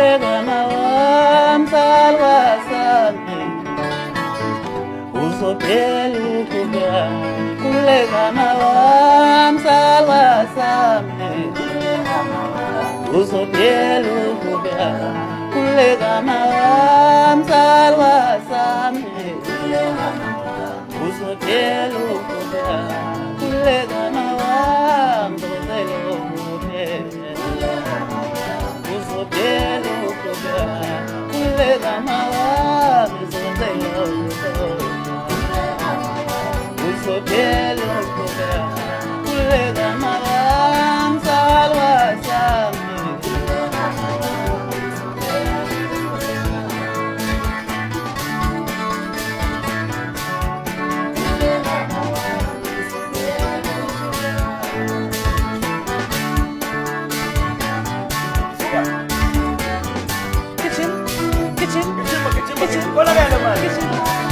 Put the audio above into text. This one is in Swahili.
Kulegamawam salwasame uzopelu kubya Kulegamawam salwasame uzopelu kubya Kulegamawam salwasame uzopelu kubya Kulegamawam uzopelu kubya uzopelu kubya Kulegamawam uzopelu uzopelu kubya Kulegamawam salwasame Kitchen. Wala na naman.